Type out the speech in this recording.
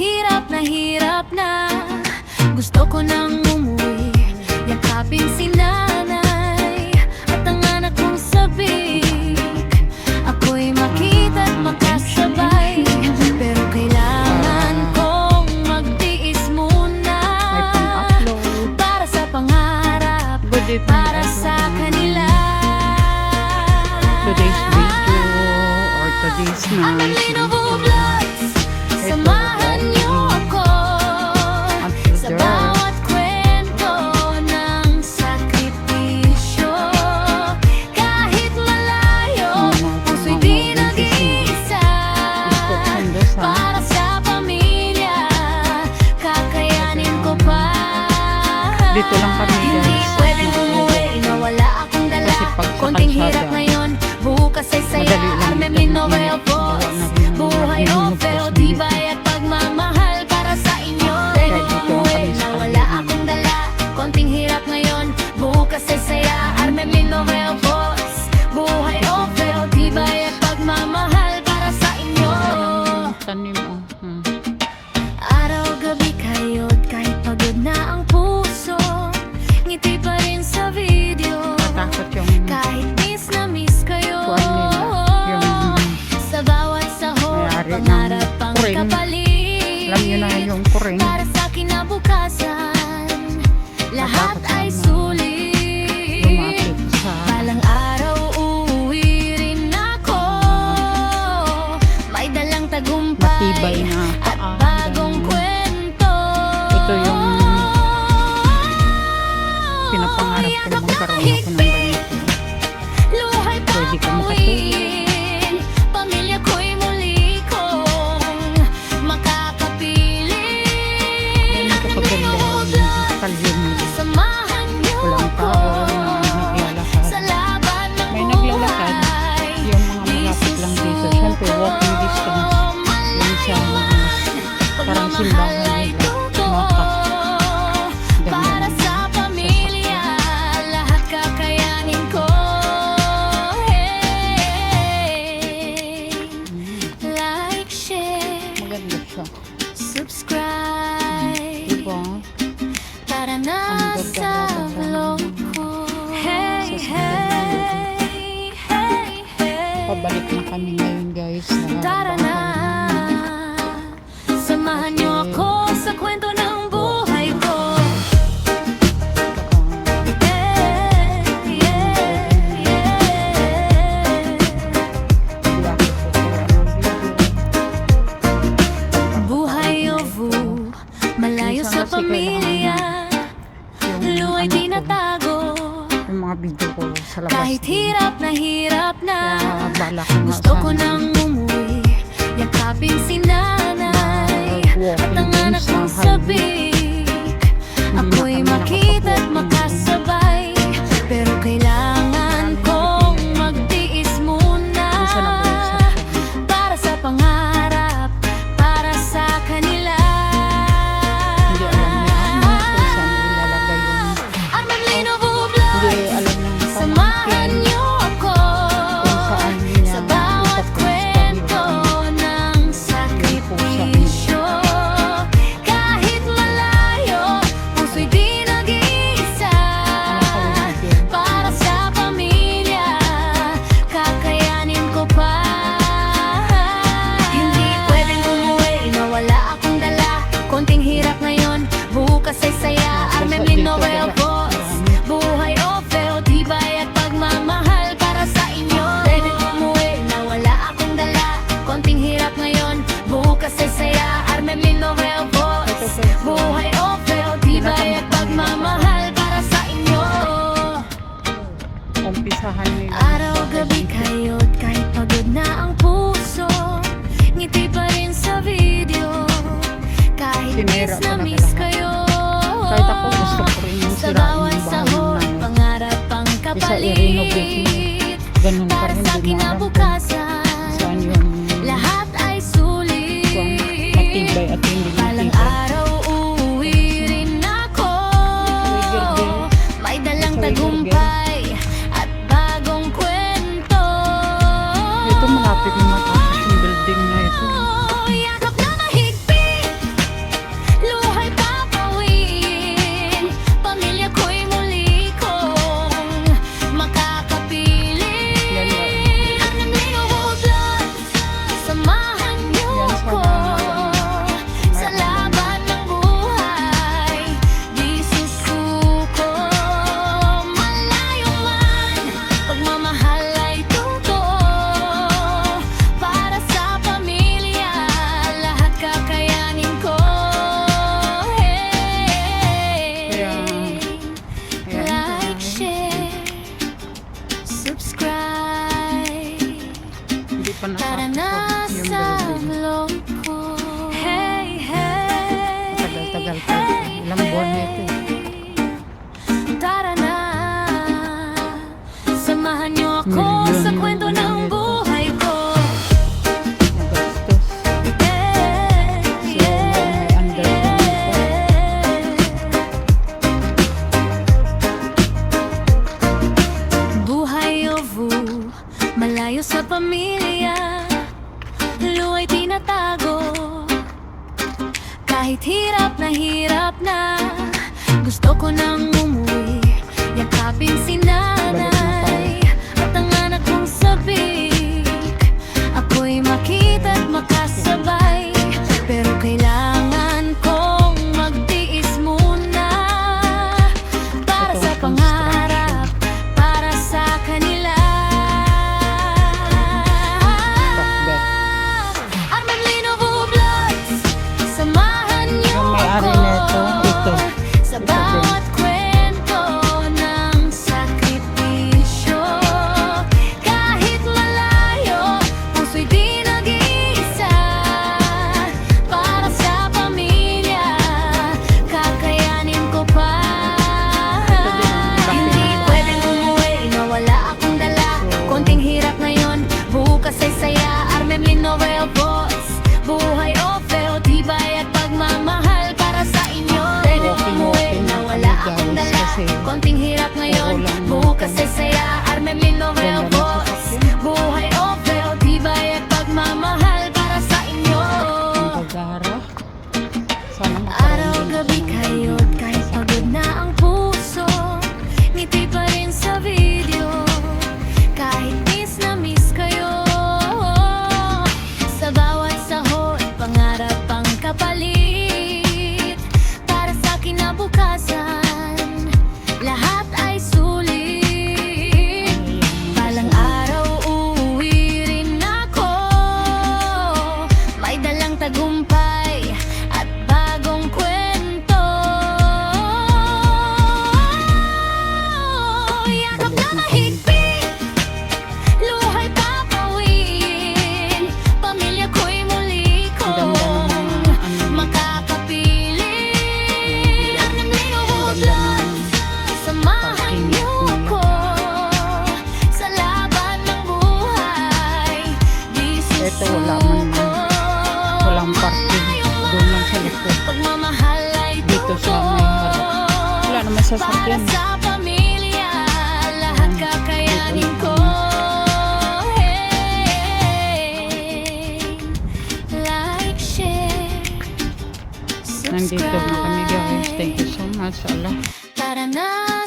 hirap na gusto ko nang umuwi, yakapin si nanay at ang anak kong sabik. Ako'y makita't makasabay, pero kailangan kong magtiis muna para sa pangarap, para sa kanila. Today's video or today's night Samahan niyo ako sa bawat kwento ng sakripisyo. Kahit malayo, puso'y di nag-iisa. Para sa pamilya, kakayanin ko pa. Dito lang kami, guys. Hindi pwedeng umuwi na wala akong dala. Konting hirap ngayon, bukas ay saya. Armem Linovel Boss, buhay o feo, tibay at pagmamahal para sa inyo. Pwedeng umuwi na wala akong dala. Konting hirap ngayon, bukas ay saya. Armem Linovel Boss, buhay o feo, tibay at pagmamahal para sa inyo. Tanim mo. Araw-gabi kayo't kahit pagod na ang puso, ngiti pa rin sa video. Matakot yung Kahit miss na miss kayo, kuwan nila. sa bawat sahod, Mayari ng pangarap ang kuring. kapalit. Alam nyo na yung kuring. Para sa kinabukasan, lahat Matakot ay na sulit. lumapit sa Balang araw uuwi rin ako, may dalang tagumpay matibay na at paa. bagong kwento. Ito yung pinapangarap ko na magkaroon ako ng ganito. Luhay pa Pwede ka makatuwin, pamilya ko'y muli kong makakapiling. Ganito At kaganda yung minuhugot, kalye mo. samahan niyo Walang ako tao na naglalakad. sa laban ng May naglalakad. buhay. Yung mga malapit lang dito. Siyempre, walking distance. Yung sa parang simbahan nila. Maka. Para sa pamilya, lahat kakayanin ko. Hey, like, share, Maganda siya. subscribe. Diba? Tara na Ang sa ganda-ganda vlog ko. Hey, hey, hey, hey. Pabalik na kami ngayon, guys. Tara na, samahan niyo ako sa kwento ng buhay ko. Yeah, yeah, yeah. Buhay ovu, malayo sa pamilya, luwa'y di natago. Yung mga video ko sa labas. Kahit hirap na Kaya balak na gusto ko sana. nang umuwi, yakapin si nanay at ang anak kong sabik. Ako'y makita't makasabay, pero kailangan kong magtiis muna para sa pangarap, para sa kanila. Hindi alam niya kung saan ilalagay yung Armem Linovel hindi Vlogs, alam ng samahan pamangkin niyo ako kung saan niya sa bawat kwento ng sakripisyo. Kahit malayo, puso'y di nag-iisa. Para sa pamilya, kakayanin ko pa. Hindi pwedeng umuwi na wala akong dala. Konting hirap ngayon, bukas ay saya. Armem Linovel Boss, buhay o feo, tibay at pagmamahal para sa inyo. Pwedeng umuwi na wala akong dala. Konting hirap ngayon, bukas ay saya. Armem Linovel Boss, buhay o feo, tibay at pagmamahal para sa inyo. umpisahan nila. Araw-gabi kayo't kahit pagod na ang puso, ngiti pa rin sa video. Kahit Tinira miss na ko na miss talaga. kayo, Kahit ako gusto ko rin yung sa sirain bawat yung bahay sahod, namin. pangarap ang i-renovate mo. kapalit. Ganun pa Para rin, sa di mo alam kung kinabukasan, saan yung lahat ay sulit. matibay at hindi Balang matibay. araw uuwi rin ako, may dalang tagumpay at bagong kwento. Ito malapit tinatago. Kahit hirap na gusto ko nang umuwi, yakapin si nanay at ang anak kong sabik. Ako'y makita't makasabay, pero kailangan kong magtiis muna para sa pangarap, para sa kanila. Arman Lino Vlogs, samahan niyo Ang may-ari nito, ito. sa bawat kwento ng sakripisyo. Kahit malayo, puso'y di nag-iisa. Para sa pamilya, kakayanin ko pa. Hindi pwedeng umuwi na wala akong dala. Konting hirap ngayon, bukas ay saya. Armem Lino Real Boss, buhay o feo, tibay at pagmamahal para sa inyo. Pwedeng umuwi na wala akong dala. Konting hirap ngayon, bukas ay saya. Armem Lino Real Boss, buhay o feo, tibay at pagmamahal para sa inyo. Pagara. Sana Araw-gabi kayo, kahit pagod na ang puso, ngiti pa rin sa video. Kahit miss kayo, sa bawat sahod, pangarap ang kapalit. Para sa kinabukasan, lahat ay sulit. Balang araw uuwi rin ako, may dalang tagumpay at bagong kwento. Yakap na mahigpit, luhay papawin. Pamilya ko'y muli kong makakapiling. Arnam Lino Vlogs, samahan niyo ko sa laban ng buhay. Di Ito, wala man susuko. walang parking. Doon lang sa likod. Pagmamahal ay Dito sa may harap. Wala naman para sasakyan. sa pamilya, lahat kakayanin ko. Hey, like, share, Nandito na kami guys. Thank you so much. Allah. Tara na.